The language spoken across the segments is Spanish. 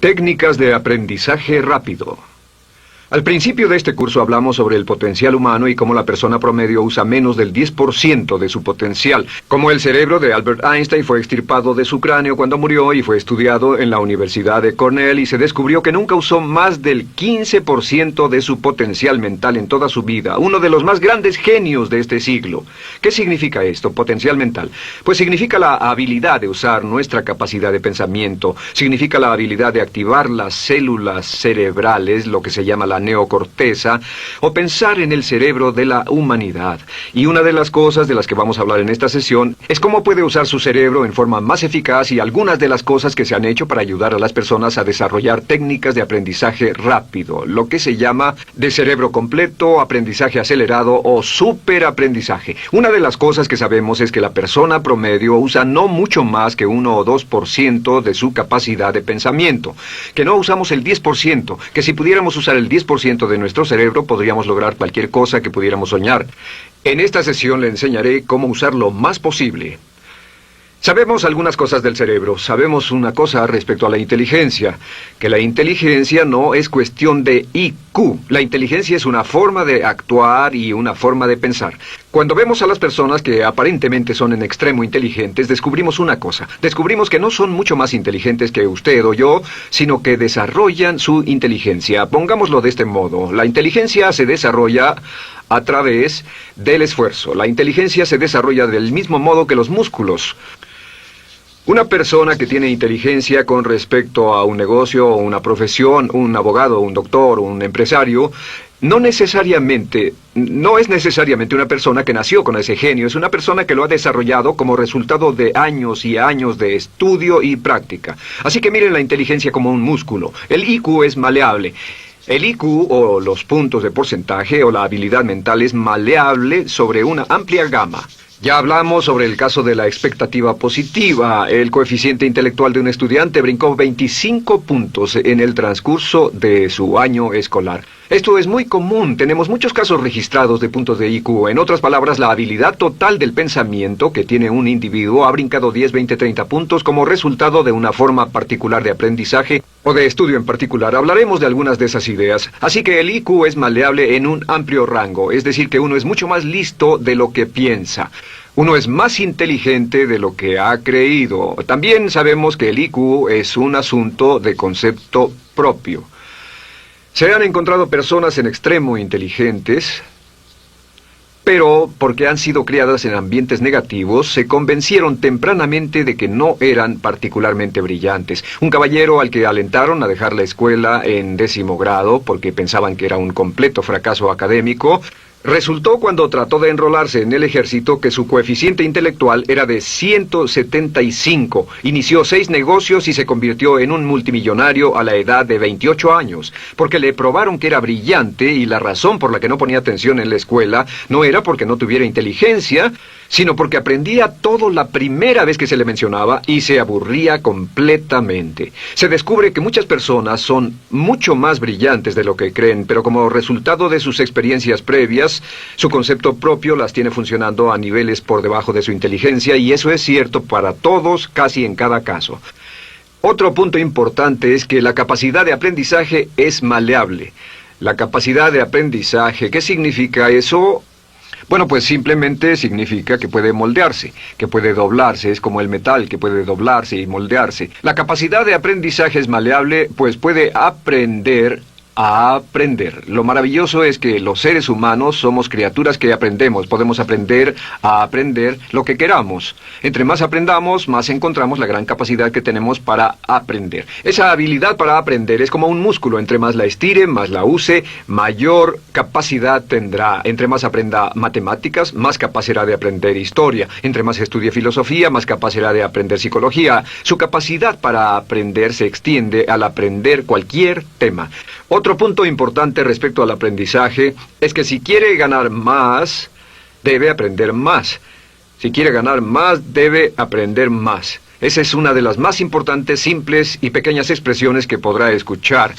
Técnicas de aprendizaje rápido. Al principio de este curso hablamos sobre el potencial humano y cómo la persona promedio usa menos del 10% de su potencial. Como el cerebro de Albert Einstein fue extirpado de su cráneo cuando murió y fue estudiado en la Universidad de Cornell y se descubrió que nunca usó más del 15% de su potencial mental en toda su vida. Uno de los más grandes genios de este siglo. ¿Qué significa esto, potencial mental? Pues significa la habilidad de usar nuestra capacidad de pensamiento. Significa la habilidad de activar las células cerebrales, lo que se llama la neocorteza, o pensar en el cerebro de la humanidad. Y una de las cosas de las que vamos a hablar en esta sesión es cómo puede usar su cerebro en forma más eficaz y algunas de las cosas que se han hecho para ayudar a las personas a desarrollar técnicas de aprendizaje rápido, lo que se llama de cerebro completo, aprendizaje acelerado o superaprendizaje. Una de las cosas que sabemos es que la persona promedio usa no mucho más que 1 o 2% de su capacidad de pensamiento, que no usamos el 10%, que si pudiéramos usar el 10% de nuestro cerebro podríamos lograr cualquier cosa que pudiéramos soñar. En esta sesión le enseñaré cómo usar lo más posible. Sabemos algunas cosas del cerebro. Sabemos una cosa respecto a la inteligencia, que la inteligencia no es cuestión de IQ. La inteligencia es una forma de actuar y una forma de pensar. Cuando vemos a las personas que aparentemente son en extremo inteligentes, descubrimos una cosa. Descubrimos que no son mucho más inteligentes que usted o yo, sino que desarrollan su inteligencia. Pongámoslo de este modo. La inteligencia se desarrolla a través del esfuerzo. La inteligencia se desarrolla del mismo modo que los músculos. Una persona que tiene inteligencia con respecto a un negocio o una profesión, un abogado, un doctor, un empresario, no es necesariamente una persona que nació con ese genio, es una persona que lo ha desarrollado como resultado de años y años de estudio y práctica. Así que miren la inteligencia como un músculo. El IQ es maleable. El IQ, o los puntos de porcentaje, o la habilidad mental es maleable sobre una amplia gama. Ya hablamos sobre el caso de la expectativa positiva. El coeficiente intelectual de un estudiante brincó 25 puntos en el transcurso de su año escolar. Esto es muy común. Tenemos muchos casos registrados de puntos de IQ. En otras palabras, la habilidad total del pensamiento que tiene un individuo ha brincado 10, 20, 30 puntos como resultado de una forma particular de aprendizaje o de estudio en particular. Hablaremos de algunas de esas ideas. Así que el IQ es maleable en un amplio rango, es decir, que uno es mucho más listo de lo que piensa. Uno es más inteligente de lo que ha creído. También sabemos que el IQ es un asunto de concepto propio. Se han encontrado personas en extremo inteligentes, pero porque han sido criadas en ambientes negativos, se convencieron tempranamente de que no eran particularmente brillantes. Un caballero al que alentaron a dejar la escuela en 10º grado porque pensaban que era un completo fracaso académico, resultó cuando trató de enrolarse en el ejército que su coeficiente intelectual era de 175. Inició 6 negocios y se convirtió en un multimillonario a la edad de 28 años, porque le probaron que era brillante y la razón por la que no ponía atención en la escuela no era porque no tuviera inteligencia, sino porque aprendía todo la primera vez que se le mencionaba y se aburría completamente. Se descubre que muchas personas son mucho más brillantes de lo que creen, pero como resultado de sus experiencias previas, su concepto propio las tiene funcionando a niveles por debajo de su inteligencia, y eso es cierto para todos, casi en cada caso. Otro punto importante es que la capacidad de aprendizaje es maleable. La capacidad de aprendizaje, ¿qué significa eso? Bueno, pues simplemente significa que puede moldearse, que puede doblarse, es como el metal que puede doblarse y moldearse. La capacidad de aprendizaje es maleable, pues puede aprender a aprender. Lo maravilloso es que los seres humanos somos criaturas que aprendemos. Podemos aprender a aprender lo que queramos. Entre más aprendamos, más encontramos la gran capacidad que tenemos para aprender. Esa habilidad para aprender es como un músculo. Entre más la estire, más la use, mayor capacidad tendrá. Entre más aprenda matemáticas, más capaz será de aprender historia. Entre más estudie filosofía, más capaz será de aprender psicología. Su capacidad para aprender se extiende al aprender cualquier tema. Otro punto importante respecto al aprendizaje es que si quiere ganar más, debe aprender más. Si quiere ganar más, debe aprender más. Esa es una de las más importantes, simples y pequeñas expresiones que podrá escuchar.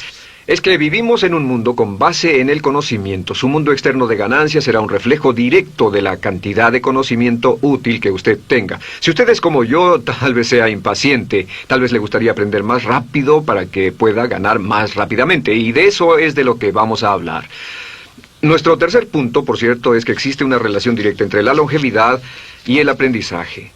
es que vivimos en un mundo con base en el conocimiento. Su mundo externo de ganancia será un reflejo directo de la cantidad de conocimiento útil que usted tenga. Si usted es como yo, tal vez sea impaciente, tal vez le gustaría aprender más rápido para que pueda ganar más rápidamente, y de eso es de lo que vamos a hablar. Nuestro tercer punto, por cierto, es que existe una relación directa entre la longevidad y el aprendizaje.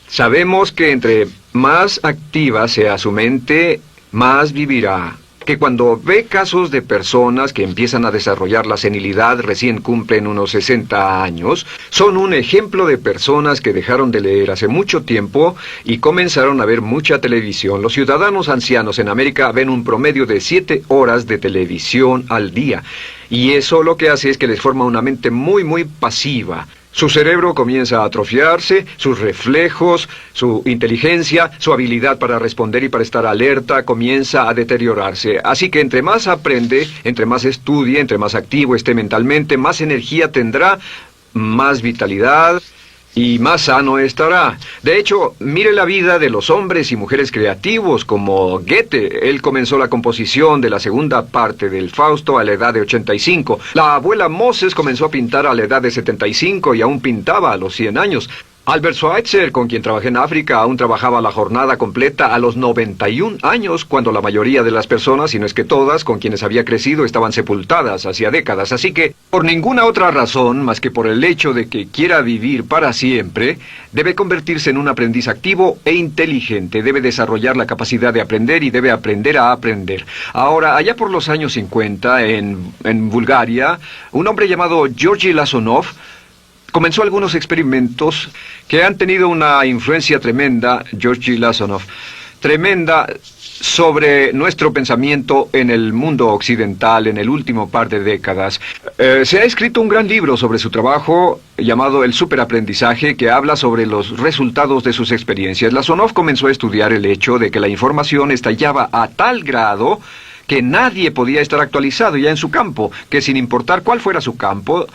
Sabemos que entre más activa sea su mente, más vivirá. Que cuando ve casos de personas que empiezan a desarrollar la senilidad, recién cumplen unos 60 años, son un ejemplo de personas que dejaron de leer hace mucho tiempo y comenzaron a ver mucha televisión. Los ciudadanos ancianos en América ven un promedio de 7 horas de televisión al día, y eso lo que hace es que les forma una mente muy, muy pasiva. Su cerebro comienza a atrofiarse, sus reflejos, su inteligencia, su habilidad para responder y para estar alerta comienza a deteriorarse. Así que entre más aprende, entre más estudie, entre más activo esté mentalmente, más energía tendrá, más vitalidad y más sano estará. De hecho, mire la vida de los hombres y mujeres creativos como Goethe. Él comenzó la composición de la segunda parte del Fausto a la edad de 85. La abuela Moses comenzó a pintar a la edad de 75 y aún pintaba a los 100 años. Albert Schweitzer, con quien trabajé en África, aún trabajaba la jornada completa a los 91 años, cuando la mayoría de las personas, si no es que todas, con quienes había crecido, estaban sepultadas hacía décadas. Así que, por ninguna otra razón, más que por el hecho de que quiera vivir para siempre, debe convertirse en un aprendiz activo e inteligente. Debe desarrollar la capacidad de aprender y debe aprender a aprender. Ahora, allá por los años 50, en Bulgaria, un hombre llamado Georgy Lasonov comenzó algunos experimentos que han tenido una influencia tremenda, Georgy Lasonov, tremenda sobre nuestro pensamiento en el mundo occidental en el último par de décadas. Se ha escrito un gran libro sobre su trabajo llamado El Superaprendizaje, que habla sobre los resultados de sus experiencias. Lasonov comenzó a estudiar el hecho de que la información estallaba a tal grado que nadie podía estar actualizado ya en su campo, que sin importar cuál fuera su campo,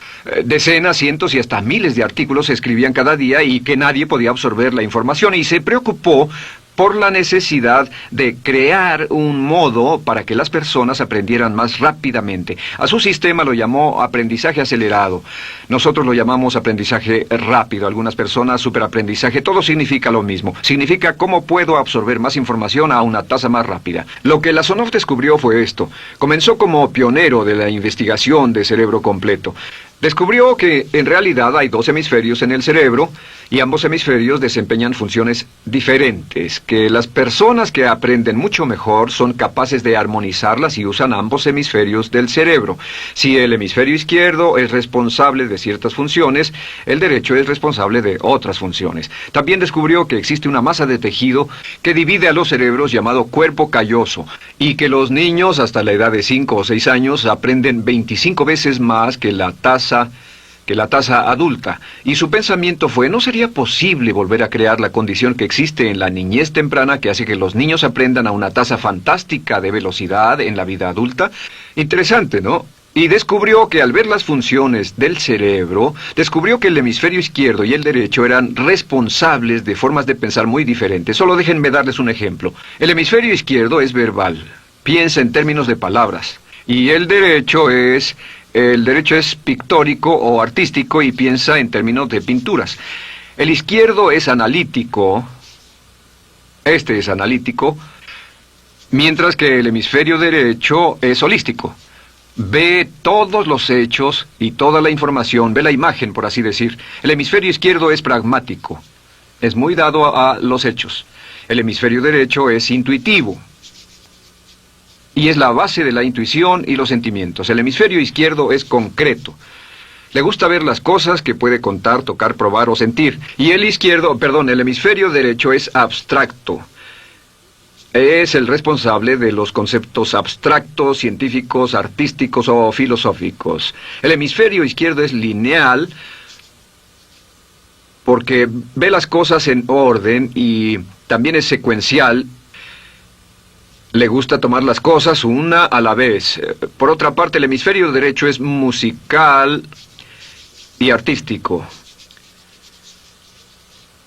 decenas, cientos y hasta miles de artículos se escribían cada día y que nadie podía absorber la información, y se preocupó por la necesidad de crear un modo para que las personas aprendieran más rápidamente. A su sistema lo llamó aprendizaje acelerado. Nosotros lo llamamos aprendizaje rápido. Algunas personas superaprendizaje. Todo significa lo mismo. Significa cómo puedo absorber más información a una tasa más rápida. Lo que Lasonov descubrió fue esto. Comenzó como pionero de la investigación de cerebro completo. Descubrió que en realidad hay 2 hemisferios en el cerebro y ambos hemisferios desempeñan funciones diferentes, que las personas que aprenden mucho mejor son capaces de armonizarlas y usan ambos hemisferios del cerebro. Si el hemisferio izquierdo es responsable de ciertas funciones, el derecho es responsable de otras funciones. También descubrió que existe una masa de tejido que divide a los cerebros llamado cuerpo calloso, y que los niños hasta la edad de 5 o 6 años aprenden 25 veces más que la tasa adulta, y su pensamiento fue: ¿no sería posible volver a crear la condición que existe en la niñez temprana que hace que los niños aprendan a una tasa fantástica de velocidad en la vida adulta? Interesante, ¿no? Y descubrió que al ver las funciones del cerebro, descubrió que el hemisferio izquierdo y el derecho eran responsables de formas de pensar muy diferentes. Solo déjenme darles un ejemplo. El hemisferio izquierdo es verbal, piensa en términos de palabras, y el derecho es pictórico o artístico y piensa en términos de pinturas. El izquierdo es analítico, este es analítico, mientras que el hemisferio derecho es holístico. Ve todos los hechos y toda la información, ve la imagen, por así decir. El hemisferio izquierdo es pragmático, es muy dado a los hechos. El hemisferio derecho es intuitivo, y es la base de la intuición y los sentimientos. El hemisferio izquierdo es concreto. Le gusta ver las cosas que puede contar, tocar, probar o sentir. Y el hemisferio derecho es abstracto. Es el responsable de los conceptos abstractos, científicos, artísticos o filosóficos. El hemisferio izquierdo es lineal porque ve las cosas en orden y también es secuencial. Le gusta tomar las cosas una a la vez. Por otra parte, el hemisferio derecho es musical y artístico.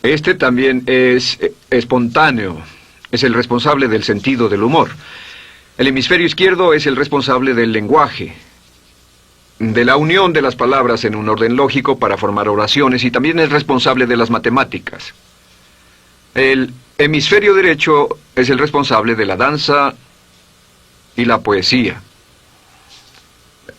Este también es espontáneo. Es el responsable del sentido del humor. El hemisferio izquierdo es el responsable del lenguaje, de la unión de las palabras en un orden lógico para formar oraciones, y también es responsable de las matemáticas. El hemisferio derecho es el responsable de la danza y la poesía.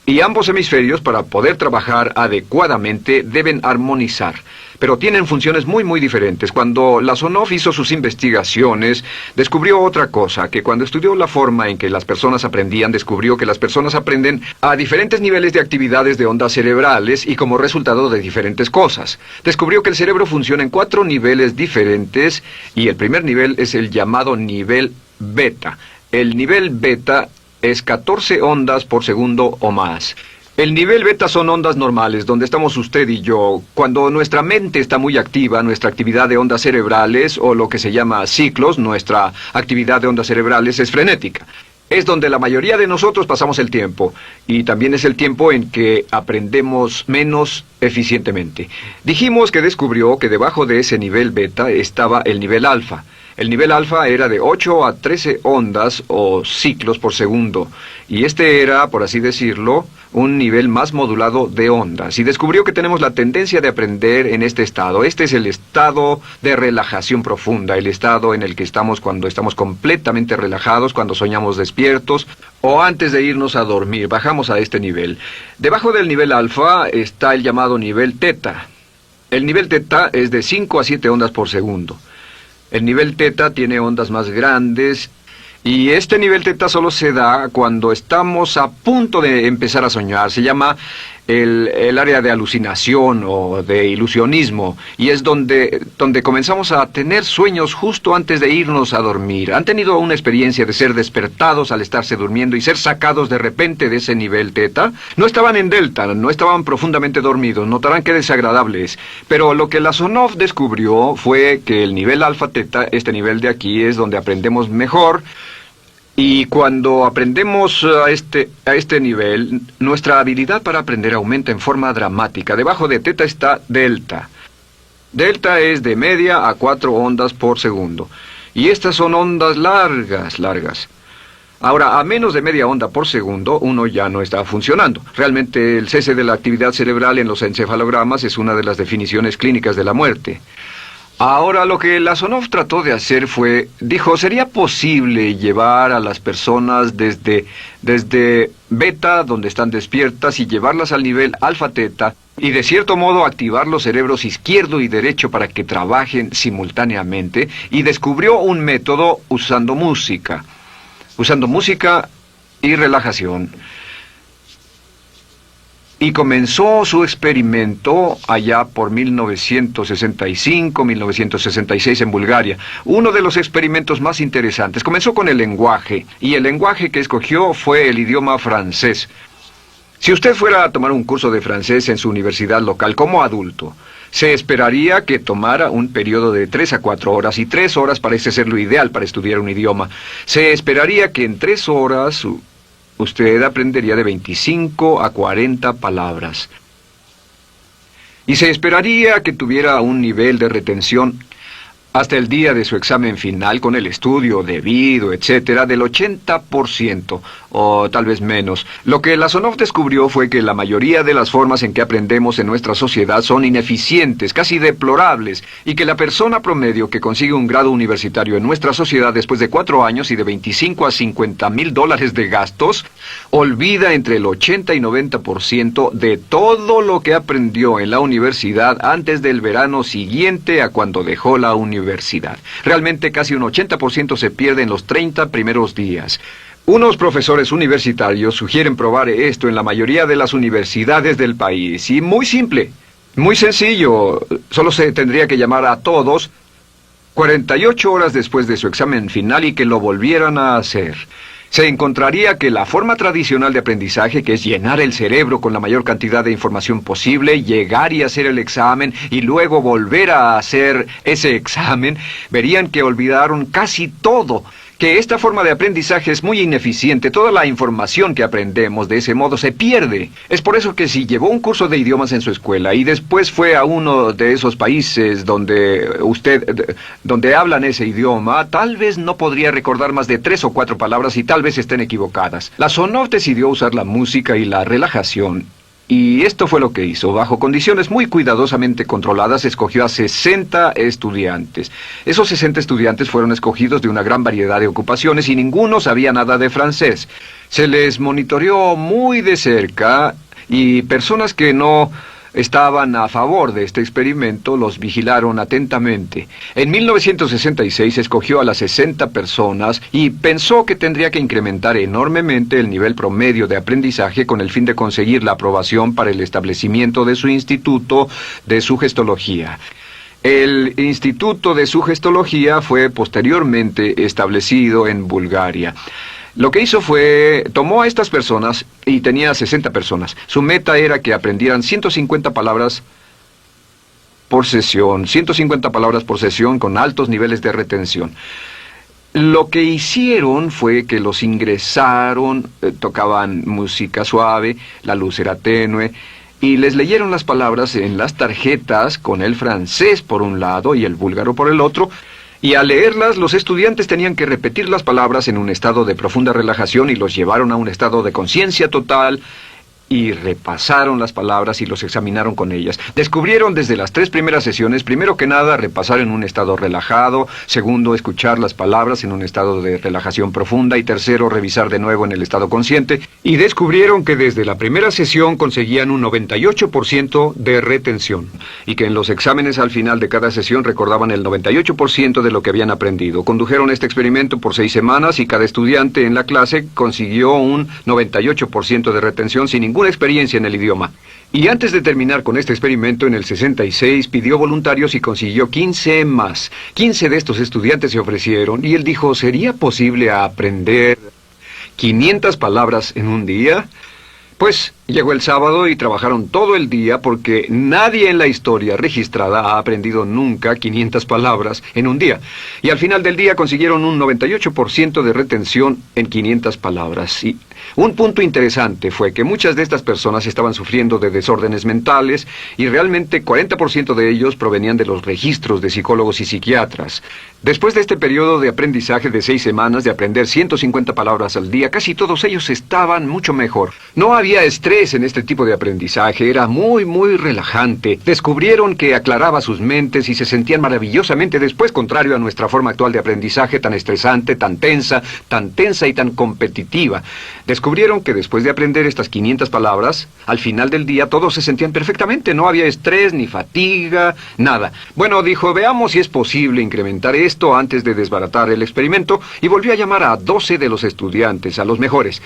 Y ambos hemisferios, para poder trabajar adecuadamente, deben armonizar. Pero tienen funciones muy diferentes. Cuando Lasonov hizo sus investigaciones, descubrió otra cosa, que cuando estudió la forma en que las personas aprendían, descubrió que las personas aprenden a diferentes niveles de actividades de ondas cerebrales y como resultado de diferentes cosas. Descubrió que el cerebro funciona en 4 niveles diferentes, y el primer nivel es el llamado nivel beta. El nivel beta es 14 ondas por segundo o más. El nivel beta son ondas normales, donde estamos usted y yo. Cuando nuestra mente está muy activa, nuestra actividad de ondas cerebrales, o lo que se llama ciclos, nuestra actividad de ondas cerebrales es frenética. Es donde la mayoría de nosotros pasamos el tiempo, y también es el tiempo en que aprendemos menos eficientemente. Dijimos que descubrió que debajo de ese nivel beta estaba el nivel alfa. El nivel alfa era de 8 a 13 ondas o ciclos por segundo, y este era, por así decirlo, un nivel más modulado de ondas. Y descubrió que tenemos la tendencia de aprender en este estado. Este es el estado de relajación profunda, el estado en el que estamos cuando estamos completamente relajados, cuando soñamos despiertos, o antes de irnos a dormir. Bajamos a este nivel. Debajo del nivel alfa está el llamado nivel teta. El nivel teta es de 5 a 7 ondas por segundo. El nivel teta tiene ondas más grandes, y este nivel teta solo se da cuando estamos a punto de empezar a soñar. Se llama el área de alucinación o de ilusionismo, y es donde comenzamos a tener sueños justo antes de irnos a dormir. ¿Han tenido una experiencia de ser despertados al estarse durmiendo y ser sacados de repente de ese nivel teta? No estaban en delta, no estaban profundamente dormidos, notarán qué desagradable es. Pero lo que Lasonov descubrió fue que el nivel alfa teta, este nivel de aquí, es donde aprendemos mejor. Y cuando aprendemos a este nivel, nuestra habilidad para aprender aumenta en forma dramática. Debajo de teta está delta. Delta es de media a 4 ondas por segundo. Y estas son ondas largas. Ahora, a menos de media onda por segundo, uno ya no está funcionando. Realmente, el cese de la actividad cerebral en los encefalogramas es una de las definiciones clínicas de la muerte. Ahora, lo que Lasonov trató de hacer fue, dijo, ¿sería posible llevar a las personas desde beta, donde están despiertas, y llevarlas al nivel alfa-teta, y de cierto modo activar los cerebros izquierdo y derecho para que trabajen simultáneamente? Y descubrió un método usando música y relajación. Y comenzó su experimento allá por 1965, 1966 en Bulgaria. Uno de los experimentos más interesantes. Comenzó con el lenguaje, y el lenguaje que escogió fue el idioma francés. Si usted fuera a tomar un curso de francés en su universidad local como adulto, se esperaría que tomara un periodo de 3 a 4 horas, y 3 horas parece ser lo ideal para estudiar un idioma. Se esperaría que en 3 horas usted aprendería de 25 a 40 palabras. Y se esperaría que tuviera un nivel de retención hasta el día de su examen final, con el estudio debido, etcétera, del 80%, o tal vez menos. Lo que Lasonov descubrió fue que la mayoría de las formas en que aprendemos en nuestra sociedad son ineficientes, casi deplorables, y que la persona promedio que consigue un grado universitario en nuestra sociedad después de 4 años y de 25 a 50 mil dólares de gastos, olvida entre el 80 y 90% de todo lo que aprendió en la universidad antes del verano siguiente a cuando dejó la universidad. Realmente casi un 80% se pierde en los 30 primeros días. Unos profesores universitarios sugieren probar esto en la mayoría de las universidades del país. Y muy simple, muy sencillo. Solo se tendría que llamar a todos 48 horas después de su examen final y que lo volvieran a hacer. Se encontraría que la forma tradicional de aprendizaje, que es llenar el cerebro con la mayor cantidad de información posible, llegar y hacer el examen y luego volver a hacer ese examen, verían que olvidaron casi todo, que esta forma de aprendizaje es muy ineficiente. Toda la información que aprendemos de ese modo se pierde. Es por eso que si llevó un curso de idiomas en su escuela y después fue a uno de esos países donde hablan ese idioma, tal vez no podría recordar más de 3 o 4 palabras y tal vez estén equivocadas. La Sonov decidió usar la música y la relajación. Y esto fue lo que hizo. Bajo condiciones muy cuidadosamente controladas, escogió a 60 estudiantes. Esos 60 estudiantes fueron escogidos de una gran variedad de ocupaciones y ninguno sabía nada de francés. Se les monitoreó muy de cerca y personas que no estaban a favor de este experimento los vigilaron atentamente. En 1966 escogió a las 60 personas y pensó que tendría que incrementar enormemente el nivel promedio de aprendizaje con el fin de conseguir la aprobación para el establecimiento de su Instituto de Sugestología. El Instituto de Sugestología fue posteriormente establecido en Bulgaria. Lo que hizo fue, tomó a estas personas, y tenía 60 personas. Su meta era que aprendieran 150 palabras por sesión, 150 palabras por sesión con altos niveles de retención. Lo que hicieron fue que los ingresaron, tocaban música suave, la luz era tenue, y les leyeron las palabras en las tarjetas con el francés por un lado y el búlgaro por el otro. Y al leerlas, los estudiantes tenían que repetir las palabras en un estado de profunda relajación y los llevaron a un estado de conciencia total y repasaron las palabras y los examinaron con ellas. Descubrieron desde las 3 primeras sesiones, primero que nada, repasar en un estado relajado, segundo, escuchar las palabras en un estado de relajación profunda y tercero, revisar de nuevo en el estado consciente, y descubrieron que desde la primera sesión conseguían un 98% de retención y que en los exámenes al final de cada sesión recordaban el 98% de lo que habían aprendido. Condujeron este experimento por 6 semanas y cada estudiante en la clase consiguió un 98% de retención sin ninguna experiencia en el idioma. Y antes de terminar con este experimento, en el 66 pidió voluntarios y consiguió 15 más. 15 de estos estudiantes se ofrecieron y él dijo, ¿sería posible aprender 500 palabras en un día? Pues llegó el sábado y trabajaron todo el día porque nadie en la historia registrada ha aprendido nunca 500 palabras en un día. Y al final del día consiguieron un 98% de retención en 500 palabras. Y un punto interesante fue que muchas de estas personas estaban sufriendo de desórdenes mentales y realmente 40% de ellos provenían de los registros de psicólogos y psiquiatras. Después de este periodo de aprendizaje de 6 semanas de aprender 150 palabras al día, casi todos ellos estaban mucho mejor. No había estrés en este tipo de aprendizaje, era muy relajante. Descubrieron que aclaraba sus mentes y se sentían maravillosamente después, contrario a nuestra forma actual de aprendizaje tan estresante, tan tensa y tan competitiva. Descubrieron que después de aprender estas 500 palabras, al final del día todos se sentían perfectamente, no había estrés ni fatiga, nada. Bueno, dijo, veamos si es posible incrementar esto antes de desbaratar el experimento, y volvió a llamar a 12 de los estudiantes, a los mejores.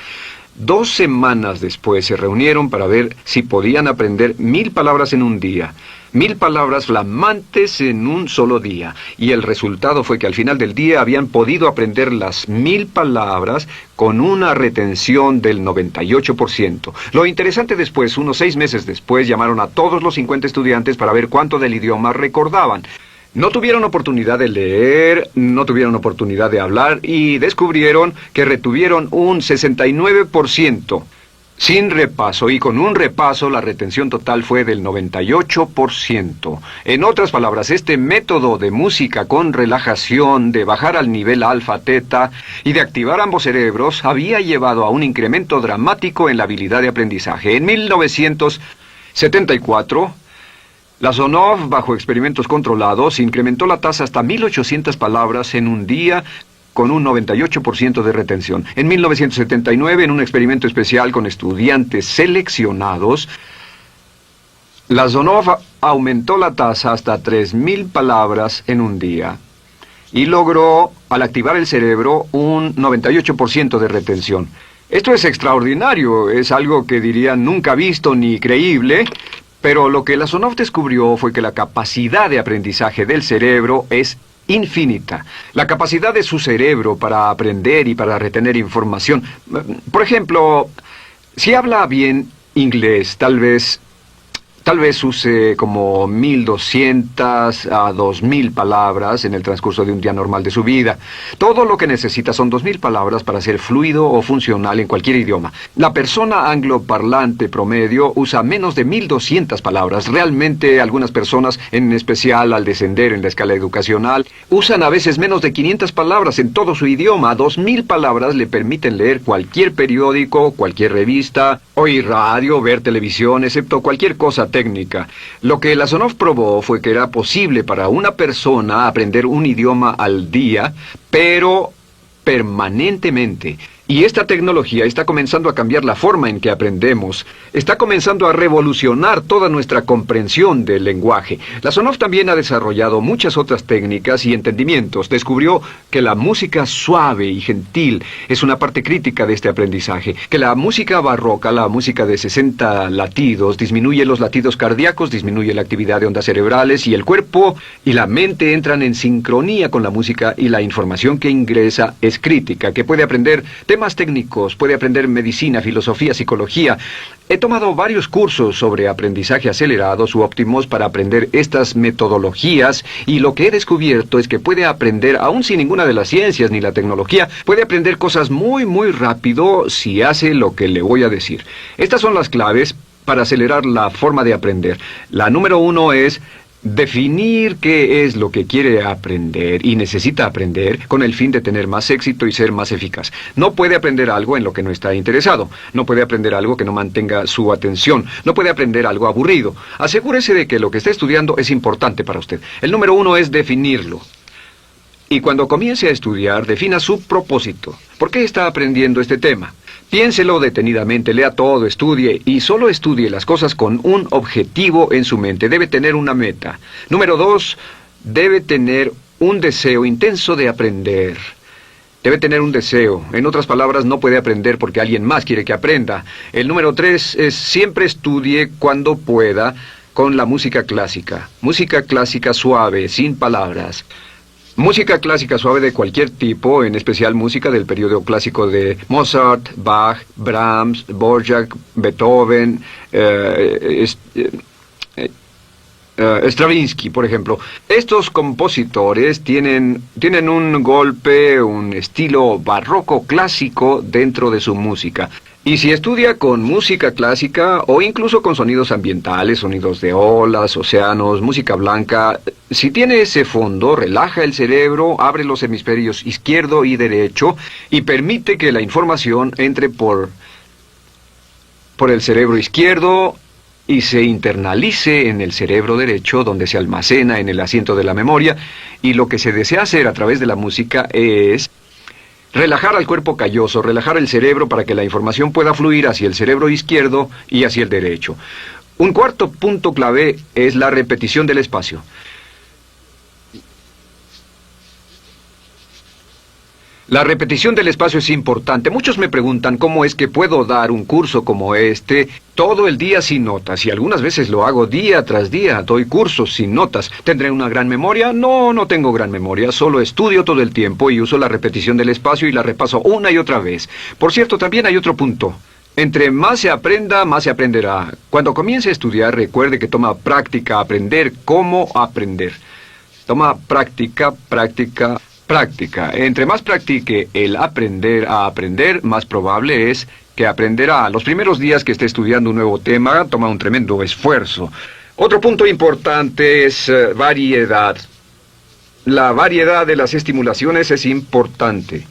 2 semanas después se reunieron para ver si podían aprender 1000 palabras en un día. 1000 palabras flamantes en un solo día. Y el resultado fue que al final del día habían podido aprender las 1000 palabras con una retención del 98%. Lo interesante después, unos 6 meses después, llamaron a todos los 50 estudiantes para ver cuánto del idioma recordaban. No tuvieron oportunidad de leer, no tuvieron oportunidad de hablar y descubrieron que retuvieron un 69%. Sin repaso, y con un repaso la retención total fue del 98%. En otras palabras, este método de música con relajación, de bajar al nivel alfa-teta y de activar ambos cerebros había llevado a un incremento dramático en la habilidad de aprendizaje. En 1974... la Sonov, bajo experimentos controlados, incrementó la tasa hasta 1800 palabras en un día con un 98% de retención. En 1979, en un experimento especial con estudiantes seleccionados, la Sonov aumentó la tasa hasta 3000 palabras en un día y logró, al activar el cerebro, un 98% de retención. Esto es extraordinario, es algo que dirían nunca visto ni creíble. Pero lo que la Sonov descubrió fue que la capacidad de aprendizaje del cerebro es infinita. La capacidad de su cerebro para aprender y para retener información. Por ejemplo, si habla bien inglés, tal vez Tal vez use como 1.200 a 2.000 palabras en el transcurso de un día normal de su vida. Todo lo que necesita son 2.000 palabras para ser fluido o funcional en cualquier idioma. La persona angloparlante promedio usa menos de 1.200 palabras. Realmente algunas personas, en especial al descender en la escala educacional, usan a veces menos de 500 palabras en todo su idioma. 2.000 palabras le permiten leer cualquier periódico, cualquier revista, oír radio, ver televisión, excepto cualquier cosa técnica. Lo que Lasonov probó fue que era posible para una persona aprender un idioma al día, pero permanentemente. Y esta tecnología está comenzando a cambiar la forma en que aprendemos. Está comenzando a revolucionar toda nuestra comprensión del lenguaje. Lasonov también ha desarrollado muchas otras técnicas y entendimientos. Descubrió que la música suave y gentil es una parte crítica de este aprendizaje. Que la música barroca, la música de 60 latidos, disminuye los latidos cardíacos, disminuye la actividad de ondas cerebrales y el cuerpo y la mente entran en sincronía con la música y la información que ingresa es crítica, que puede aprender temas técnicos, puede aprender medicina, filosofía, psicología. He tomado varios cursos sobre aprendizaje acelerado, u óptimos, para aprender estas metodologías, y lo que he descubierto es que puede aprender, aún sin ninguna de las ciencias ni la tecnología, puede aprender cosas muy, muy rápido si hace lo que le voy a decir. Estas son las claves para acelerar la forma de aprender. La número 1 es definir qué es lo que quiere aprender y necesita aprender con el fin de tener más éxito y ser más eficaz. No puede aprender algo en lo que no está interesado. No puede aprender algo que no mantenga su atención. No puede aprender algo aburrido. Asegúrese de que lo que está estudiando es importante para usted. El número 1 es definirlo. Y cuando comience a estudiar, defina su propósito. ¿Por qué está aprendiendo este tema? Piénselo detenidamente, lea todo, estudie y solo estudie las cosas con un objetivo en su mente. Debe tener una meta. Número 2, debe tener un deseo intenso de aprender. Debe tener un deseo. En otras palabras, no puede aprender porque alguien más quiere que aprenda. El número 3 es siempre estudie cuando pueda con la música clásica. Música clásica suave, sin palabras. Música clásica suave de cualquier tipo, en especial música del periodo clásico de Mozart, Bach, Brahms, Dvorak, Beethoven, Stravinsky, por ejemplo. Estos compositores tienen un golpe, un estilo barroco clásico dentro de su música. Y si estudia con música clásica o incluso con sonidos ambientales, sonidos de olas, océanos, música blanca, si tiene ese fondo, relaja el cerebro, abre los hemisferios izquierdo y derecho y permite que la información entre por el cerebro izquierdo y se internalice en el cerebro derecho, donde se almacena en el asiento de la memoria, y lo que se desea hacer a través de la música es relajar al cuerpo calloso, relajar el cerebro para que la información pueda fluir hacia el cerebro izquierdo y hacia el derecho. Un cuarto punto clave es la repetición del espacio. La repetición del espacio es importante. Muchos me preguntan cómo es que puedo dar un curso como este todo el día sin notas, y algunas veces lo hago día tras día, doy cursos sin notas. ¿Tendré una gran memoria? No, no tengo gran memoria, solo estudio todo el tiempo y uso la repetición del espacio y la repaso una y otra vez. Por cierto, también hay otro punto. Entre más se aprenda, más se aprenderá. Cuando comience a estudiar, recuerde que toma práctica aprender cómo aprender. Toma práctica, práctica, práctica. Entre más practique el aprender a aprender, más probable es que aprenderá. Los primeros días que esté estudiando un nuevo tema, toma un tremendo esfuerzo. Otro punto importante es variedad. La variedad de las estimulaciones es importante.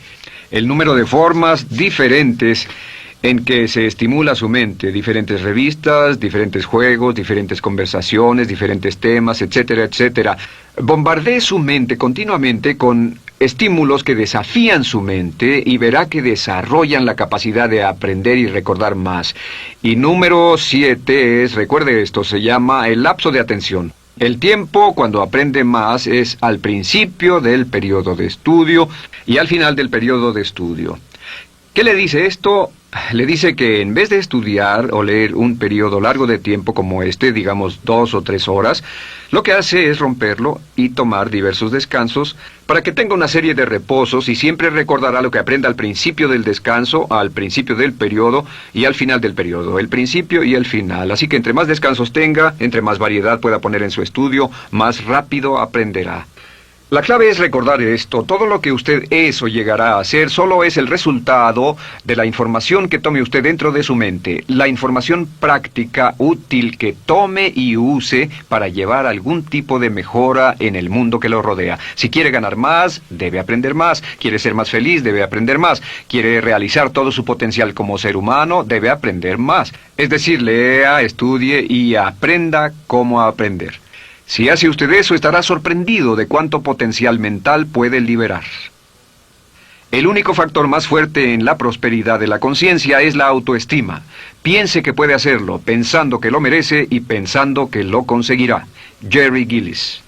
El número de formas diferentes en que se estimula su mente, diferentes revistas, diferentes juegos, diferentes conversaciones, diferentes temas, etcétera, etcétera. Bombardee su mente continuamente con estímulos que desafían su mente y verá que desarrollan la capacidad de aprender y recordar más. Y número 7 es, recuerde esto, se llama el lapso de atención. El tiempo cuando aprende más es al principio del periodo de estudio y al final del periodo de estudio. ¿Qué le dice esto? Le dice que en vez de estudiar o leer un periodo largo de tiempo como este, digamos 2 o 3 horas, lo que hace es romperlo y tomar diversos descansos para que tenga una serie de reposos y siempre recordará lo que aprenda al principio del descanso, al principio del periodo y al final del periodo, el principio y el final. Así que entre más descansos tenga, entre más variedad pueda poner en su estudio, más rápido aprenderá. La clave es recordar esto. Todo lo que usted es o llegará a hacer solo es el resultado de la información que tome usted dentro de su mente. La información práctica, útil, que tome y use para llevar algún tipo de mejora en el mundo que lo rodea. Si quiere ganar más, debe aprender más. Quiere ser más feliz, debe aprender más. Quiere realizar todo su potencial como ser humano, debe aprender más. Es decir, lea, estudie y aprenda cómo aprender. Si hace usted eso, estará sorprendido de cuánto potencial mental puede liberar. El único factor más fuerte en la prosperidad de la conciencia es la autoestima. Piense que puede hacerlo, pensando que lo merece y pensando que lo conseguirá. Jerry Gillis.